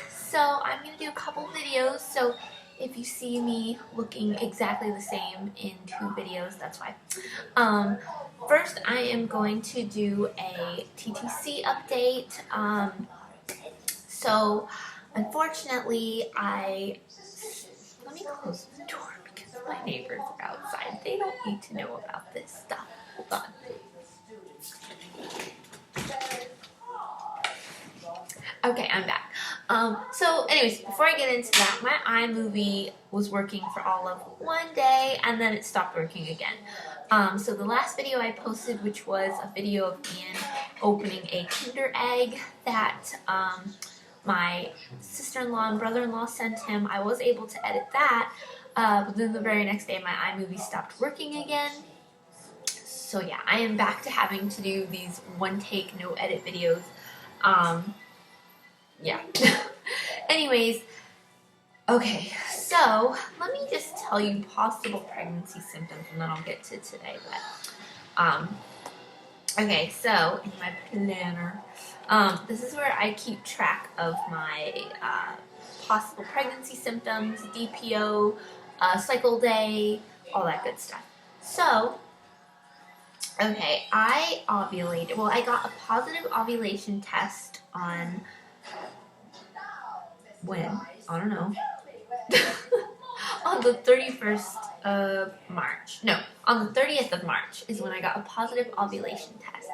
So I'm going to do a couple videos, so if you see me looking exactly the same in 2 videos, that's why. First I am going to do a TTC update. So unfortunately let me close the door because my neighbors are outside. They don't need to know about this stuff. Hold on. Okay, I'm back. So anyways, before I get into that, my iMovie was working for all of one day and then it stopped working again. So the last video I posted, which was a video of Ian opening a Kinder egg that my sister-in-law and brother-in-law sent him, I was able to edit that, but then the very next day my iMovie stopped working again. So yeah, I am back to having to do these one-take, no-edit videos. Yeah. Anyways, okay, so let me just tell you possible pregnancy symptoms and then I'll get to today. But okay, so in my planner, this is where I keep track of my possible pregnancy symptoms, DPO, cycle day, all that good stuff. So, okay, I ovulated. Well, I got a positive ovulation test on when? I don't know. On the 31st of March. No, on the 30th of March is when I got a positive ovulation test.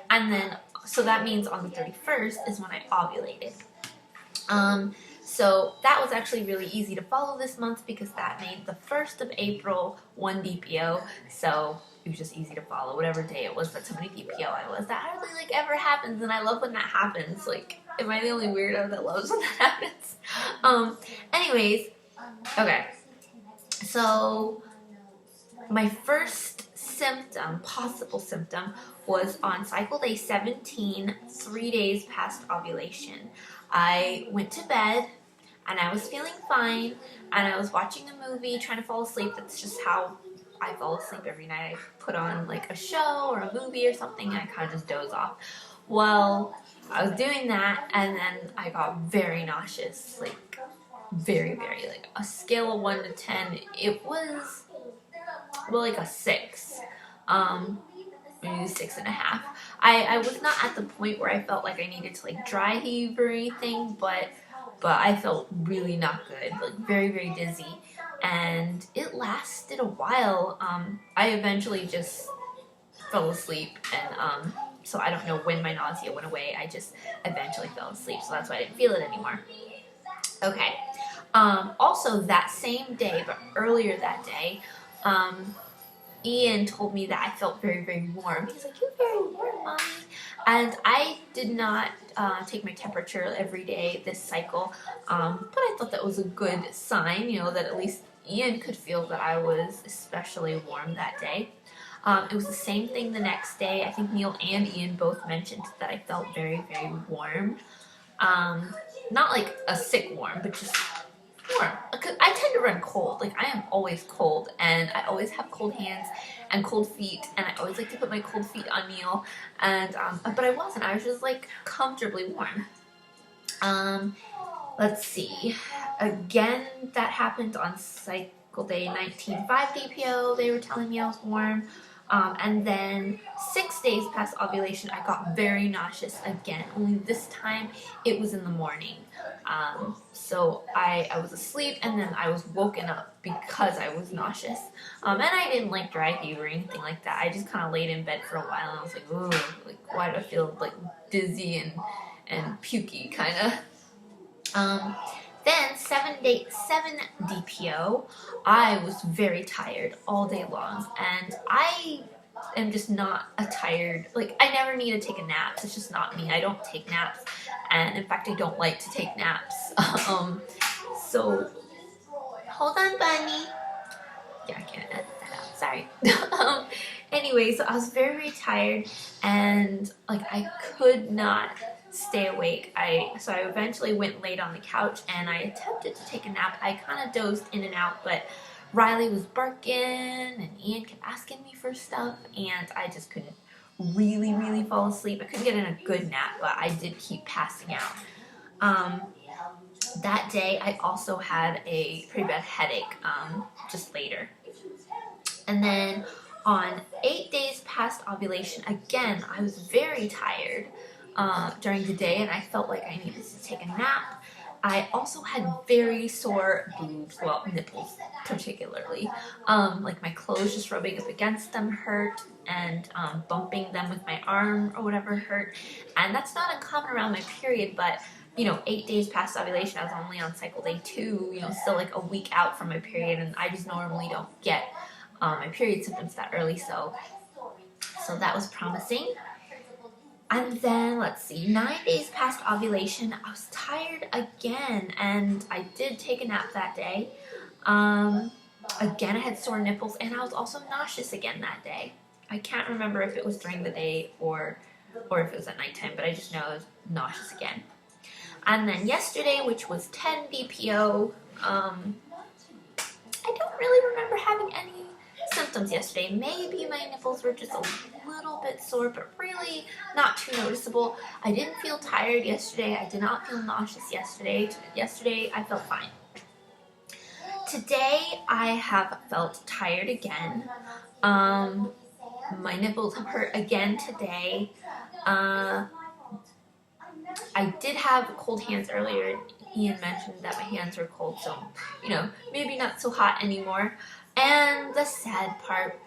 And then, so that means on the 31st is when I ovulated. So that was actually really easy to follow this month because that made the 1st of April 1 DPO. So it was just easy to follow whatever day it was that somebody DPO I was. That hardly like ever happens, and I love when that happens. Like, am I the only weirdo that loves when that happens? Anyways, okay. So my first symptom, possible symptom, was on cycle day 17, 3 days past ovulation. I went to bed and I was feeling fine and I was watching a movie, trying to fall asleep. That's just how I fall asleep every night. I put on like a show or a movie or something and I kind of just doze off. Well, I was doing that and then I got very nauseous, like very, like a scale of 1 to 10, it was, well, like a 6, maybe 6.5. I was not at the point where I felt like I needed to like dry heave or anything, but I felt really not good, like very, dizzy, and it lasted a while. I eventually just fell asleep, and so I don't know when my nausea went away. I just eventually fell asleep, so that's why I didn't feel it anymore. Okay. Also that same day, but earlier that day, Ian told me that I felt very warm. He's like, "You're very warm, Mommy." And I did not take my temperature every day this cycle, but I thought that was a good sign, you know, that at least Ian could feel that I was especially warm that day. It was the same thing the next day. I think Neil and Ian both mentioned that I felt very warm. Not like a sick warm, but just warm. I tend to run cold. Like, I am always cold, and I always have cold hands and cold feet, and I always like to put my cold feet on Neil, and but I wasn't. I was just like comfortably warm. Let's see. Again, that happened on cycle day 19.5 DPO. They were telling me I was warm. And then 6 days past ovulation, I got very nauseous again. Only this time, it was in the morning. So I was asleep, and then I was woken up because I was nauseous. And I didn't like dry heave or anything like that. I just kind of laid in bed for a while, and I was like, "Ooh, like, why do I feel like dizzy and pukey kind of?" Then 7 DPO, I was very tired all day long, and I am just not a tired, like, I never need to take a nap. It's just not me. I don't take naps, and in fact I don't like to take naps. So hold on, Bunny. Yeah, I can't edit that out, sorry. Anyway, so I was very tired, and like I could not stay awake. So I eventually went and laid on the couch, and I attempted to take a nap. I kind of dozed in and out, but Riley was barking, and Ian kept asking me for stuff, and I just couldn't really fall asleep. I couldn't get in a good nap, but I did keep passing out. that day I also had a pretty bad headache just later. And then on 8 days past ovulation, again, I was very tired during the day, and I felt like I needed to take a nap. I also had very sore boobs, well, nipples particularly. Like my clothes just rubbing up against them hurt, and bumping them with my arm or whatever hurt. And that's not uncommon around my period, but 8 days past ovulation, I was only on cycle day 2, still like a week out from my period, and I just normally don't get my period symptoms that early, so that was promising. And then, let's see, 9 days past ovulation, I was tired again, and I did take a nap that day. Again, I had sore nipples, and I was also nauseous again that day. I can't remember if it was during the day or if it was at nighttime, but I just know I was nauseous again. And then yesterday, which was 10 DPO, I don't really remember having any symptoms yesterday. Maybe my nipples were just a little bit sore, but really not too noticeable. I didn't feel tired yesterday. I did not feel nauseous yesterday. Yesterday, I felt fine. Today, I have felt tired again. My nipples have hurt again today. I did have cold hands earlier. Ian mentioned that my hands were cold, so, maybe not so hot anymore. And the sad part,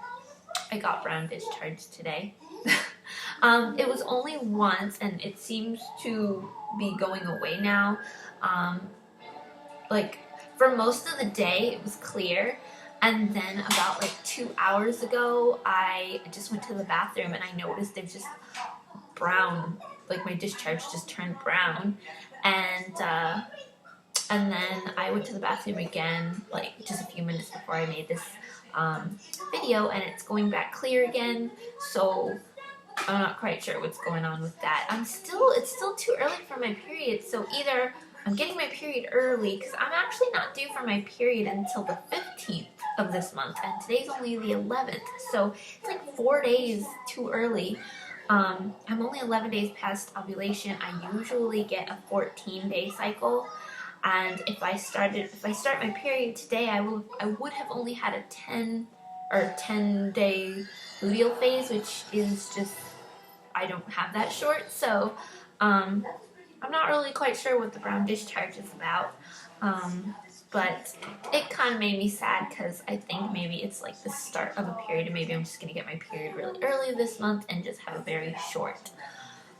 I got brown discharge today. It was only once, and it seems to be going away now. For most of the day, it was clear. And then about 2 hours ago, I just went to the bathroom, and I noticed there's just brown, my discharge just turned brown. And then I went to the bathroom again, just a few minutes before I made this video, and it's going back clear again, so I'm not quite sure what's going on with that. It's still too early for my period, so either I'm getting my period early, because I'm actually not due for my period until the 15th of this month, and today's only the 11th, so it's 4 days too early. I'm only 11 days past ovulation. I usually get a 14-day cycle. And if I start my period today, I would have only had a 10-day luteal phase, which is just, I don't have that short. So I'm not really quite sure what the brown discharge is about. But it kind of made me sad, because I think maybe it's the start of a period, and maybe I'm just going to get my period really early this month and just have a very short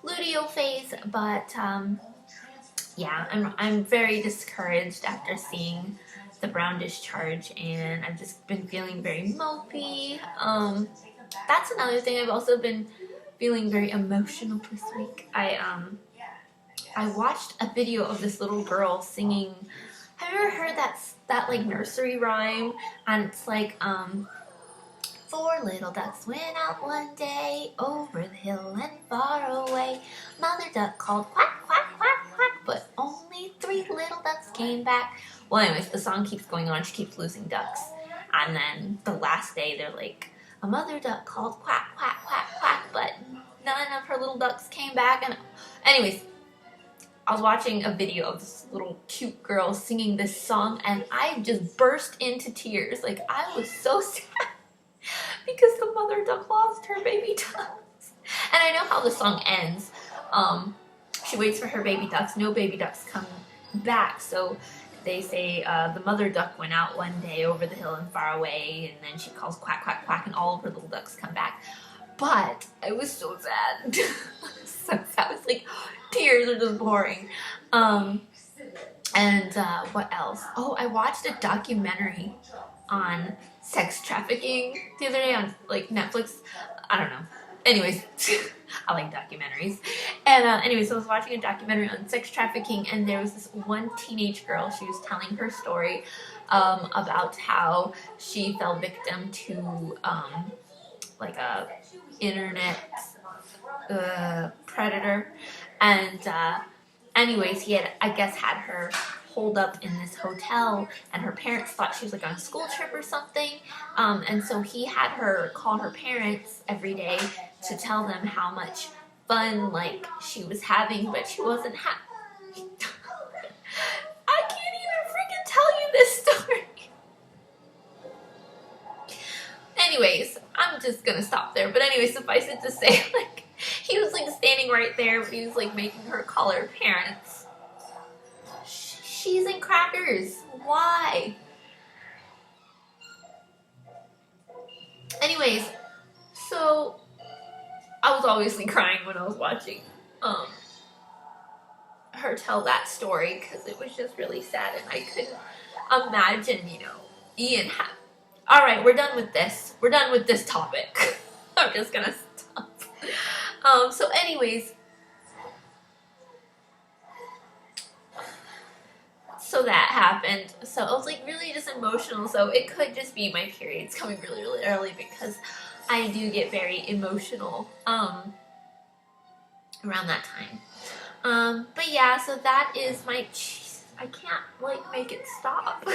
luteal phase. But yeah, I'm very discouraged after seeing the brown discharge, and I've just been feeling very mopey. That's another thing. I've also been feeling very emotional this week. I watched a video of this little girl singing. Have you ever heard that nursery rhyme? And it's 4 little ducks went out one day, over the hill and far away. Mother duck called quack, quack, quack, quack, but only 3 little ducks came back. Well, anyways, the song keeps going on. She keeps losing ducks. And then the last day, they're a mother duck called quack, quack, quack, quack, but none of her little ducks came back. And anyways, I was watching a video of this little cute girl singing this song, and I just burst into tears. I was so sad because the mother duck lost her baby ducks. And I know how the song ends. She waits for her baby ducks. No baby ducks come back. So they say the mother duck went out one day over the hill and far away, and then she calls quack, quack, quack, and all of her little ducks come back. But I was so sad. So sad. I was tears are just pouring. What else? Oh, I watched a documentary on sex trafficking the other day on Netflix. I don't know. Anyways, I like documentaries. And anyways, I was watching a documentary on sex trafficking, and there was this one teenage girl. She was telling her story about how she fell victim to a internet predator. And anyways, he had, I guess, had her holed up in this hotel, and her parents thought she was on a school trip or something, and so he had her call her parents every day to tell them how much fun she was having, but she wasn't gonna stop there. But anyway, suffice it to say, like, he was like standing right there, but he was like making her call her parents. Cheese and crackers. Why? Anyways, so I was obviously crying when I was watching her tell that story because it was just really sad, and I couldn't imagine, you know, Ian all right, we're done with this. We're done with this topic. I'm just gonna stop. So anyways, so that happened. So I was like really just emotional. So it could just be my periods coming really, really early because I do get very emotional around that time. But yeah, so that is my cheese. I can't like make it stop.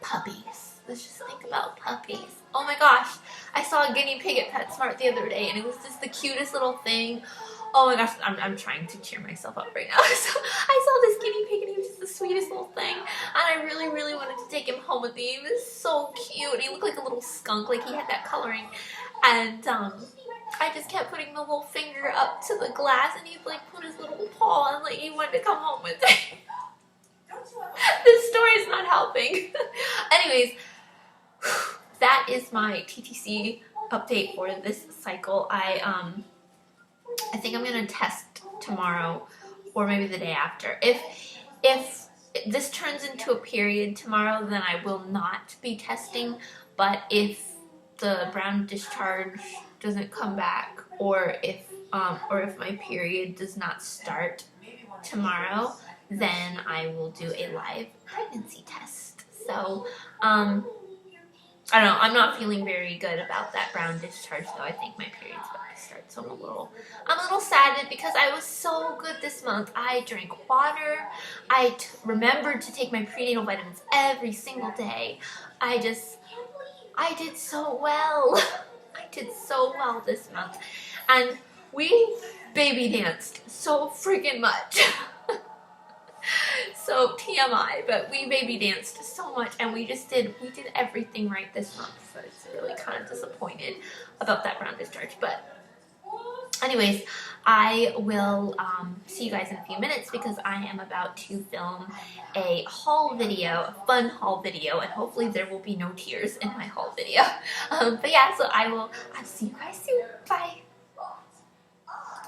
Puppies. Let's just think about puppies. Oh my gosh, I saw a guinea pig at PetSmart the other day, and it was just the cutest little thing. Oh my gosh, I'm trying to cheer myself up right now. So I saw this guinea pig, and he was just the sweetest little thing, and I really, really wanted to take him home with me. He was so cute. He looked like a little skunk, like he had that coloring, and I just kept putting the little finger up to the glass, and he'd like put his little paw, and like he wanted to come home with it. This story is not helping. Anyways, that is my TTC update for this cycle. I think I'm gonna test tomorrow or maybe the day after. If this turns into a period tomorrow, then I will not be testing. But if the brown discharge doesn't come back, or if my period does not start tomorrow, then I will do a live pregnancy test. So, I don't know. I'm not feeling very good about that brown discharge, though. I think my period's about to start, so I'm a little saddened because I was so good this month. I drank water. I remembered to take my prenatal vitamins every single day. I did so well. I did so well this month, and we baby danced so freaking much. So TMI, but we baby danced so much, and we did everything right this month. So it's really kind of disappointed about that brown discharge. But anyways, I will see you guys in a few minutes because I am about to film a haul video, a fun haul video, and hopefully there will be no tears in my haul video. But yeah, so I'll see you guys soon. Bye.